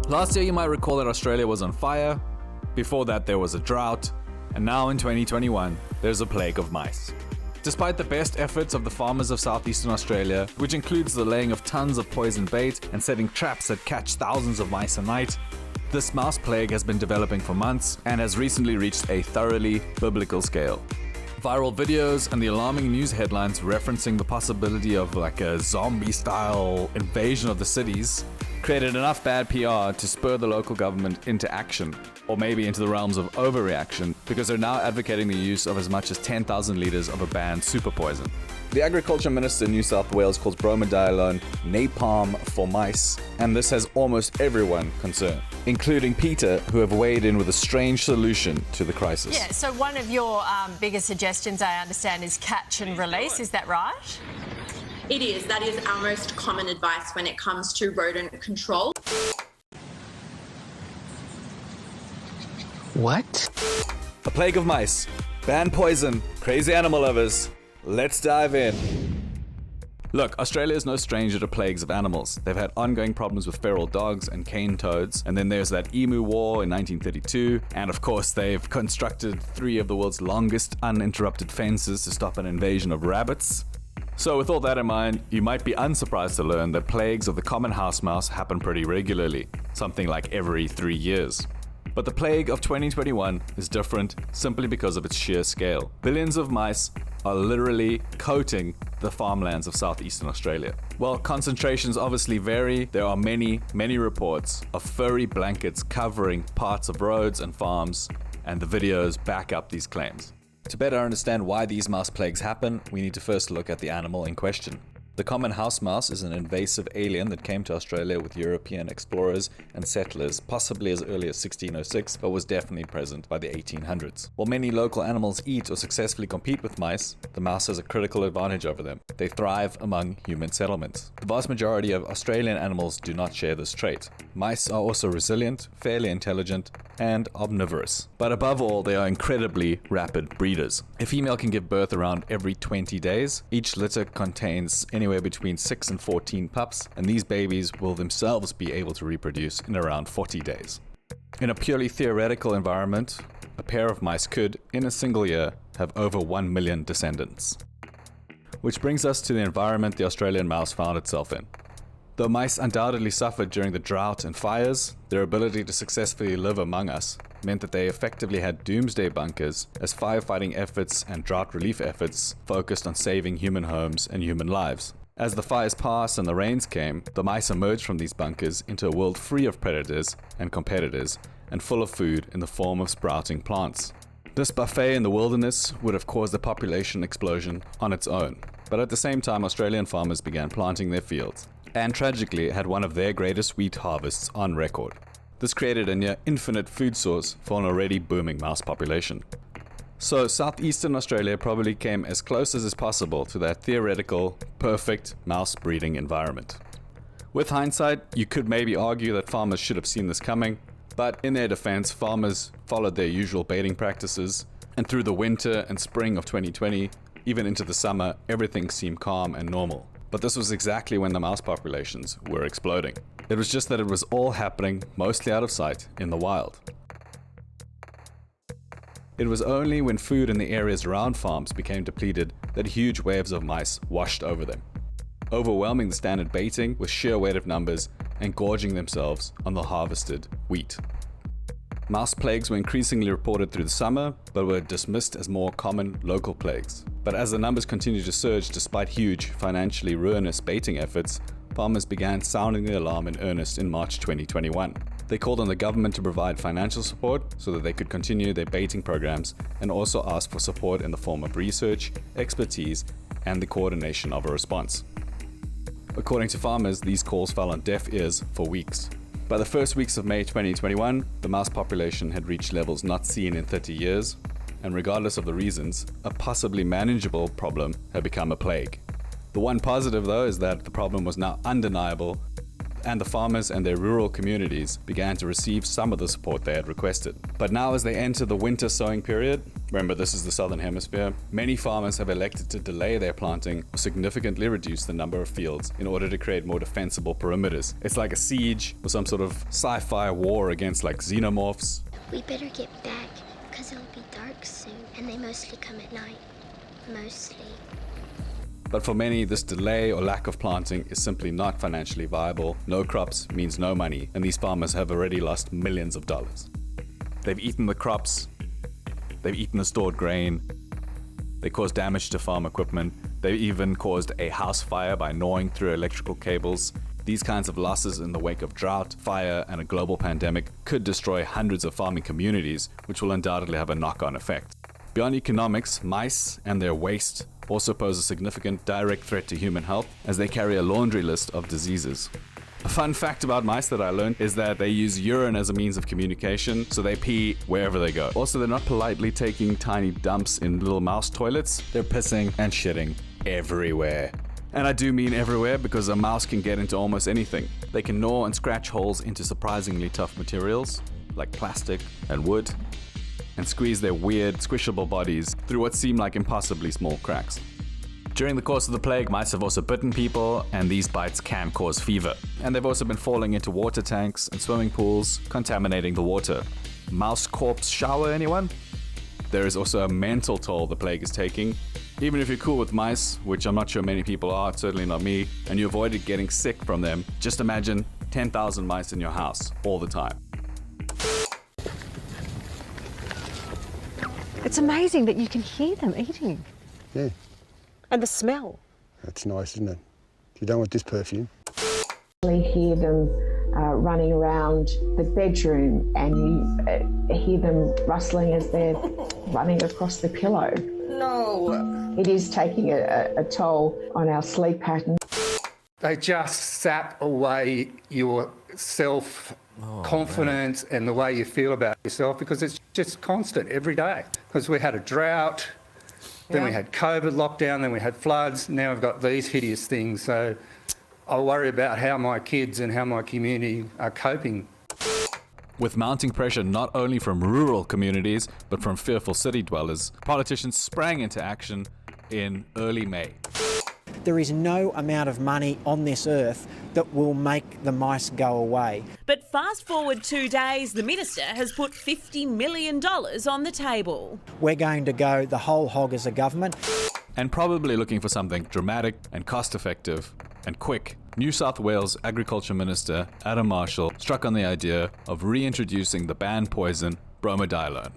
Last year you might recall that Australia was on fire, before that there was a drought, and now in 2021 there's a plague of mice. Despite the best efforts of the farmers of southeastern Australia, which includes the laying of tons of poison bait and setting traps that catch thousands of mice a night, this mouse plague has been developing for months and has recently reached a thoroughly biblical scale. Viral videos and the alarming news headlines referencing the possibility of like a zombie-style invasion of the cities created enough bad PR to spur the local government into action, or maybe into the realms of overreaction, because they're now advocating the use of as much as 10,000 litres of a banned super poison. The Agriculture Minister in New South Wales calls Bromadiolone napalm for mice, and this has almost everyone concerned, including PETA, who have weighed in with a strange solution to the crisis. Yeah, so one of your biggest suggestions, I understand, is catch and release. Is that right? It is. That is our most common advice when it comes to rodent control. What? A plague of mice, ban poison, crazy animal lovers. Let's dive in. Look, Australia is no stranger to plagues of animals. They've had ongoing problems with feral dogs and cane toads, and then there's that emu war in 1932, and of course they've constructed 3 of the world's longest uninterrupted fences to stop an invasion of rabbits. So with all that in mind, you might be unsurprised to learn that plagues of the common house mouse happen pretty regularly, something like every 3 years. But the plague of 2021 is different simply because of its sheer scale. Billions of mice are literally coating the farmlands of southeastern Australia. While concentrations obviously vary, there are many reports of furry blankets covering parts of roads and farms, and the videos back up these claims. To better understand why these mouse plagues happen, we need to first look at the animal in question. The common house mouse is an invasive alien that came to Australia with European explorers and settlers, possibly as early as 1606, but was definitely present by the 1800s. While many local animals eat or successfully compete with mice, the mouse has a critical advantage over them. They thrive among human settlements. The vast majority of Australian animals do not share this trait. Mice are also resilient, fairly intelligent, and omnivorous. But above all, they are incredibly rapid breeders. A female can give birth around every 20 days. Each litter contains anywhere between 6 and 14 pups, and these babies will themselves be able to reproduce in around 40 days. In a purely theoretical environment, a pair of mice could, in a single year, have over 1 million descendants. Which brings us to the environment the Australian mouse found itself in. Though mice undoubtedly suffered during the drought and fires, their ability to successfully live among us meant that they effectively had doomsday bunkers, as firefighting efforts and drought relief efforts focused on saving human homes and human lives. As the fires passed and the rains came, the mice emerged from these bunkers into a world free of predators and competitors, and full of food in the form of sprouting plants. This buffet in the wilderness would have caused a population explosion on its own, but at the same time Australian farmers began planting their fields, and tragically had one of their greatest wheat harvests on record. This created a near infinite food source for an already booming mouse population. So southeastern Australia probably came as close as is possible to that theoretical, perfect mouse breeding environment. With hindsight, you could maybe argue that farmers should have seen this coming, but in their defense, farmers followed their usual baiting practices, and through the winter and spring of 2020, even into the summer, everything seemed calm and normal. But this was exactly when the mouse populations were exploding. It was just that it was all happening mostly out of sight in the wild. It was only when food in the areas around farms became depleted that huge waves of mice washed over them, overwhelming the standard baiting with sheer weight of numbers and gorging themselves on the harvested wheat. Mouse plagues were increasingly reported through the summer, but were dismissed as more common local plagues. But as the numbers continued to surge despite huge, financially ruinous baiting efforts, farmers began sounding the alarm in earnest in March 2021. They called on the government to provide financial support so that they could continue their baiting programs, and also asked for support in the form of research, expertise, and the coordination of a response. According to farmers, these calls fell on deaf ears for weeks. By the first weeks of May 2021, the mouse population had reached levels not seen in 30 years, and regardless of the reasons, a possibly manageable problem had become a plague. The one positive though is that the problem was now undeniable, and the farmers and their rural communities began to receive some of the support they had requested. But now as they enter the winter sowing period, remember this is the southern hemisphere, many farmers have elected to delay their planting or significantly reduce the number of fields in order to create more defensible perimeters. It's like a siege or some sort of sci-fi war against like xenomorphs. We better get back, because it'll be dark soon, and they mostly come at night. Mostly. But for many, this delay or lack of planting is simply not financially viable. No crops means no money, and these farmers have already lost millions of dollars. They've eaten the crops, they've eaten the stored grain, they caused damage to farm equipment, they even caused a house fire by gnawing through electrical cables. These kinds of losses in the wake of drought, fire, and a global pandemic could destroy hundreds of farming communities, which will undoubtedly have a knock-on effect. Beyond economics, mice and their waste also pose a significant direct threat to human health as they carry a laundry list of diseases. A fun fact about mice that I learned is that they use urine as a means of communication, so they pee wherever they go. Also, they're not politely taking tiny dumps in little mouse toilets, they're pissing and shitting everywhere. And I do mean everywhere because a mouse can get into almost anything. They can gnaw and scratch holes into surprisingly tough materials, like plastic and wood, and squeeze their weird, squishable bodies through what seem like impossibly small cracks. During the course of the plague, mice have also bitten people, and these bites can cause fever. And they've also been falling into water tanks and swimming pools, contaminating the water. Mouse corpse shower, anyone? There is also a mental toll the plague is taking. Even if you're cool with mice, which I'm not sure many people are, certainly not me, and you avoided getting sick from them, just imagine 10,000 mice in your house all the time. It's amazing that you can hear them eating. Yeah, And the smell. that's nice, isn't it? You don't want this perfume. You hear them running around the bedroom, and you hear them rustling as they're running across the pillow. No. It is taking a toll on our sleep pattern. They just sap away your self-confidence and the way you feel about yourself, because it's just constant every day. Because we had a drought, then we had COVID lockdown, then we had floods, now we've got these hideous things. So I worry about how my kids and how my community are coping. With mounting pressure not only from rural communities, but from fearful city dwellers, politicians sprang into action in early May. There is no amount of money on this earth that will make the mice go away. But fast forward 2 days, the minister has put $50 million on the table. We're going to go the whole hog as a government. And probably looking for something dramatic and cost-effective and quick, New South Wales Agriculture Minister Adam Marshall struck on the idea of reintroducing the banned poison bromadiolone.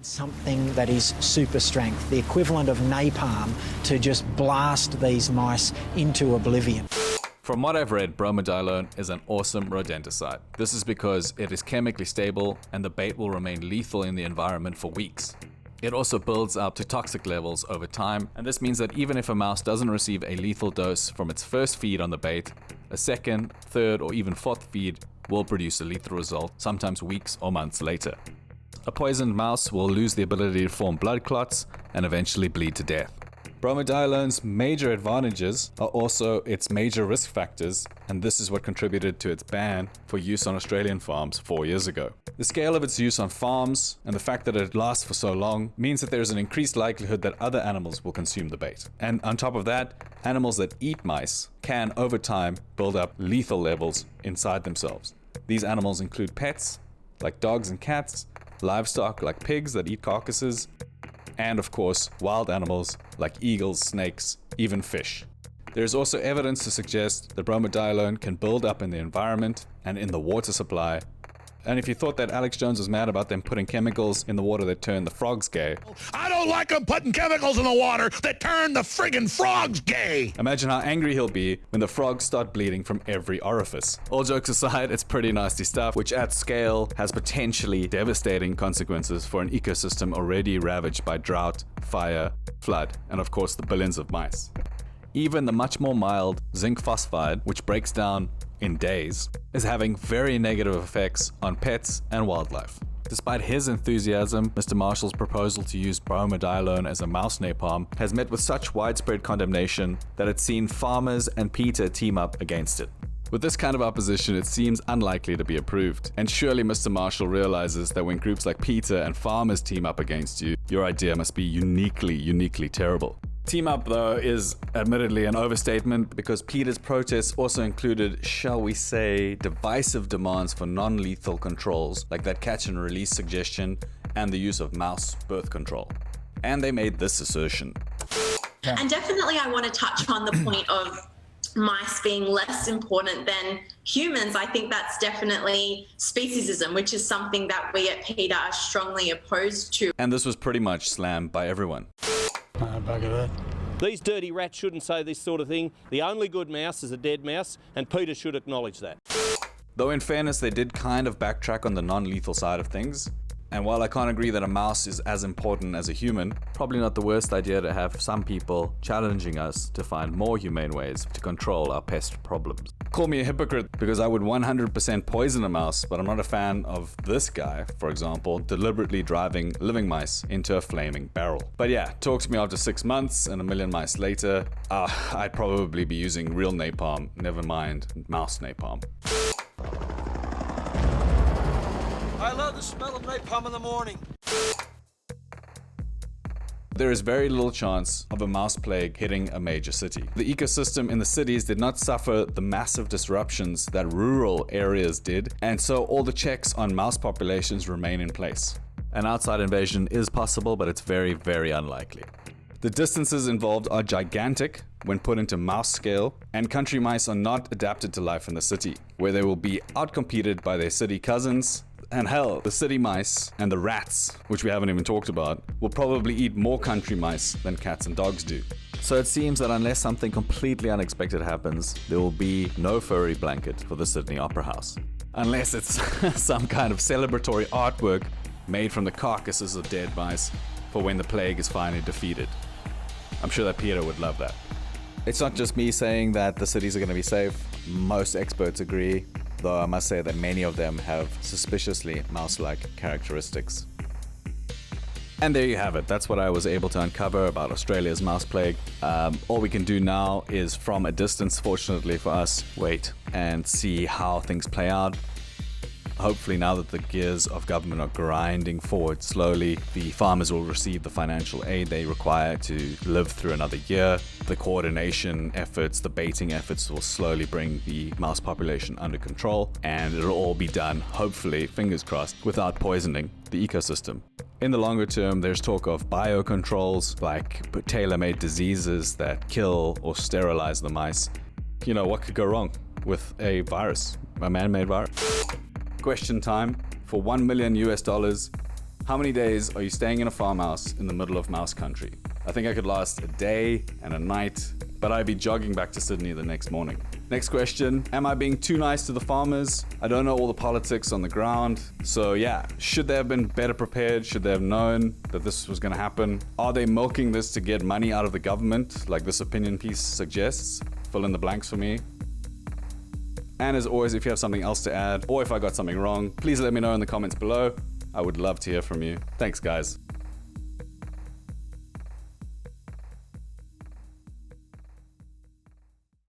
Something that is super strength, the equivalent of napalm, to just blast these mice into oblivion. From what I've read, bromadiolone is an awesome rodenticide. This is because it is chemically stable and the bait will remain lethal in the environment for weeks. It also builds up to toxic levels over time, and this means that even if a mouse doesn't receive a lethal dose from its first feed on the bait, a second, third, or even fourth feed will produce a lethal result, sometimes weeks or months later. A poisoned mouse will lose the ability to form blood clots and eventually bleed to death. Bromadiolone's major advantages are also its major risk factors, and this is what contributed to its ban for use on Australian farms 4 years ago. The scale of its use on farms and the fact that it lasts for so long means that there is an increased likelihood that other animals will consume the bait. And on top of that, animals that eat mice can, over time, build up lethal levels inside themselves. These animals include pets, like dogs and cats, livestock like pigs that eat carcasses, and of course, wild animals like eagles, snakes, even fish. There is also evidence to suggest that bromadiolone can build up in the environment and in the water supply. And if you thought that Alex Jones was mad about them putting chemicals in the water that turn the frogs gay, I don't like them putting chemicals in the water that turn the friggin' frogs gay. Imagine how angry he'll be when the frogs start bleeding from every orifice. All jokes aside, it's pretty nasty stuff, which at scale has potentially devastating consequences for an ecosystem already ravaged by drought, fire, flood, and of course the billions of mice. Even the much more mild zinc phosphide, which breaks down in days, is having very negative effects on pets and wildlife. Despite his enthusiasm, Mr. Marshall's proposal to use bromadiolone as a mouse napalm has met with such widespread condemnation that it's seen farmers and PETA team up against it. With this kind of opposition, it seems unlikely to be approved. And surely Mr. Marshall realizes that when groups like PETA and farmers team up against you, your idea must be uniquely terrible. Team up, though, is admittedly an overstatement because PETA's protests also included, shall we say, divisive demands for non-lethal controls, like that catch and release suggestion and the use of mouse birth control. And they made this assertion. And definitely I want to touch on the point of mice being less important than humans. I think that's definitely speciesism, which is something that we at PETA are strongly opposed to. And this was pretty much slammed by everyone. Bugger that. These dirty rats shouldn't say this sort of thing. The only good mouse is a dead mouse, and PETA should acknowledge that. Though in fairness, they did kind of backtrack on the non-lethal side of things. And while I can't agree that a mouse is as important as a human, probably not the worst idea to have some people challenging us to find more humane ways to control our pest problems. Call me a hypocrite because I would 100% poison a mouse, but I'm not a fan of this guy, for example, deliberately driving living mice into a flaming barrel. But yeah, talk to me after 6 months and a million mice later, I'd probably be using real napalm, never mind mouse napalm. I love the smell of napalm in the morning. There is very little chance of a mouse plague hitting a major city. The ecosystem in the cities did not suffer the massive disruptions that rural areas did, and so all the checks on mouse populations remain in place. An outside invasion is possible, but it's very unlikely. The distances involved are gigantic when put into mouse scale, and country mice are not adapted to life in the city, where they will be outcompeted by their city cousins. And hell, the city mice and the rats, which we haven't even talked about, will probably eat more country mice than cats and dogs do. So it seems that unless something completely unexpected happens, there will be no furry blanket for the Sydney Opera House. Unless it's some kind of celebratory artwork made from the carcasses of dead mice for when the plague is finally defeated. I'm sure that PETA would love that. It's not just me saying that the cities are going to be safe. Most experts agree, though I must say that many of them have suspiciously mouse-like characteristics. And there you have it. That's what I was able to uncover about Australia's mouse plague. All we can do now is, from a distance, fortunately for us, wait and see how things play out. Hopefully, now that the gears of government are grinding forward slowly, the farmers will receive the financial aid they require to live through another year. The coordination efforts, the baiting efforts will slowly bring the mouse population under control, and it'll all be done, hopefully, fingers crossed, without poisoning the ecosystem. In the longer term, there's talk of biocontrols, like tailor-made diseases that kill or sterilize the mice. You know, what could go wrong with a virus, a man-made virus? Question time. For $1 million US, how many days are you staying in a farmhouse in the middle of mouse country? I think I could last a day and a night, but I'd be jogging back to Sydney the next morning. Next question. Am I being too nice to the farmers? I don't know all the politics on the ground. So yeah, should they have been better prepared? Should they have known that this was going to happen? Are they milking this to get money out of the government, like this opinion piece suggests? Fill in the blanks for me. And as always, if you have something else to add, or if I got something wrong, please let me know in the comments below. I would love to hear from you. Thanks, guys.